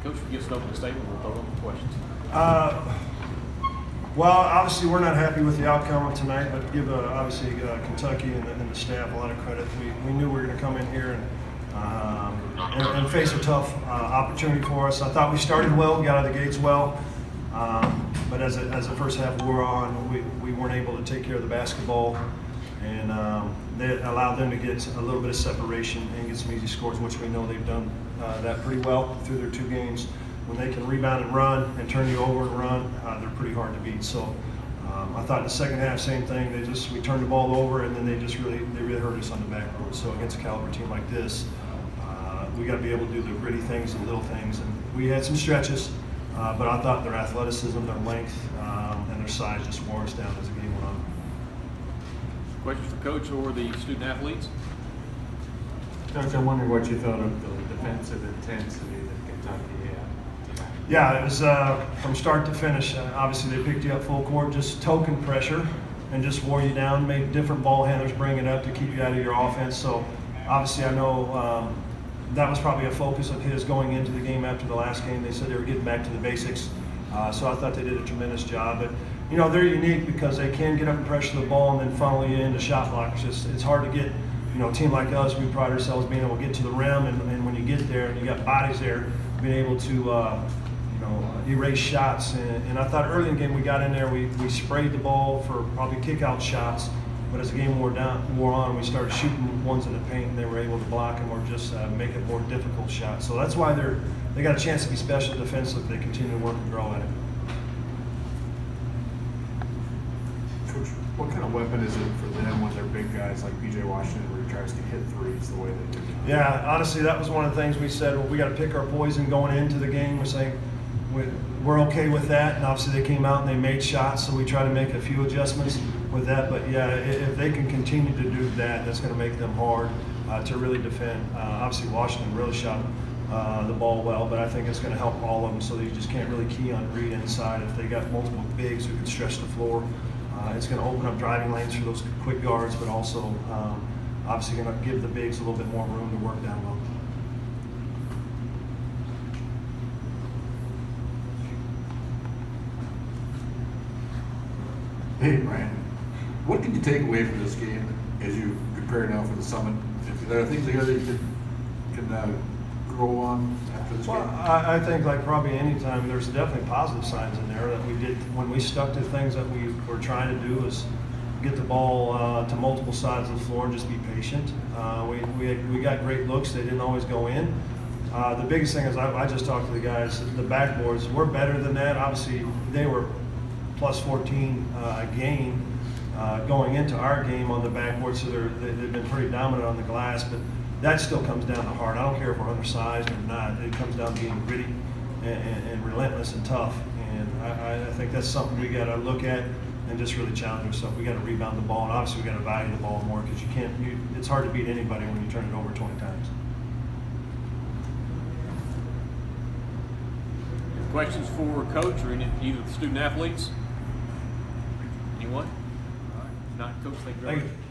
Coach, if you give us an opening statement, we'll throw them questions. Well, obviously we're not happy with the outcome of tonight, but give obviously Kentucky and the staff a lot of credit. We knew we were going to come in here and face a tough opportunity for us. I thought we started well, got out of the gates well, but as the first half wore on, we weren't able to take care of the basketball, and they allowed them to get a little bit of separation and get some easy scores, which we know they've done that pretty well through their 2 games. When they can rebound and run and turn you over and run, they're pretty hard to beat. So I thought in the second half, same thing. We turned the ball over, and then they really hurt us on the backboard. So against a caliber team like this, we got to be able to do the gritty things, the little things. And we had some stretches, but I thought their athleticism, their length, and their size just wore us down as the game went on. Questions for Coach or the student athletes? Coach, I'm wondering what you thought of the defensive intensity that Kentucky had tonight. Yeah, it was from start to finish. Obviously, they picked you up full court, just token pressure, and just wore you down. Made different ball handlers bring it up to keep you out of your offense. So, obviously, I know that was probably a focus of his going into the game after the last game. They said they were getting back to the basics. So I thought they did a tremendous job. But you know, they're unique because they can get up and pressure the ball and then funnel you into shot blockers. It's hard to get. You know, a team like us, we pride ourselves being able to get to the rim, and when you get there and you got bodies there, being able to erase shots. And I thought early in the game we got in there, we sprayed the ball for probably kick-out shots, but as the game wore on, we started shooting ones in the paint, and they were able to block them or just make it more difficult shots. So that's why they got a chance to be special defensively. They continue to work and grow at it. Coach, what kind of weapon is it for them when they're big guys like P.J. Washington, where he tries to hit threes the way they do? Yeah, honestly, that was one of the things we said. Well, we got to pick our poison going into the game. We're saying we're okay with that, and obviously they came out and they made shots, so we try to make a few adjustments with that. But yeah, if they can continue to do that, that's going to make them hard to really defend. Obviously, Washington really shot the ball well, but I think it's going to help all of them, so that you just can't really key on Reed inside. If they got multiple bigs who can stretch the floor, it's going to open up driving lanes for those quick guards, but also obviously going to give the bigs a little bit more room to work down low. Hey, Brian, what can you take away from this game as you prepare now for the summit? If there are things there that you can grow on after this Well, game? I think like probably any time, there's definitely positive signs in there that we did when we stuck to things that we were trying to do is get the ball to multiple sides of the floor and just be patient. We got great looks. They didn't always go in. The biggest thing is I just talked to the guys, the backboards, we're better than that. Obviously, they were plus 14 a game going into our game on the backboard, so they've been pretty dominant on the glass, but that still comes down to heart. I don't care if we're undersized or not. It comes down to being gritty and relentless and tough, and I think that's something we got to look at and just really challenge ourselves. We got to rebound the ball, and obviously we got to value the ball more because it's hard to beat anybody when you turn it over 20 times. Questions for Coach or either of the student athletes? Anyone? All right. If not, Coach, thank you very much. Thank you.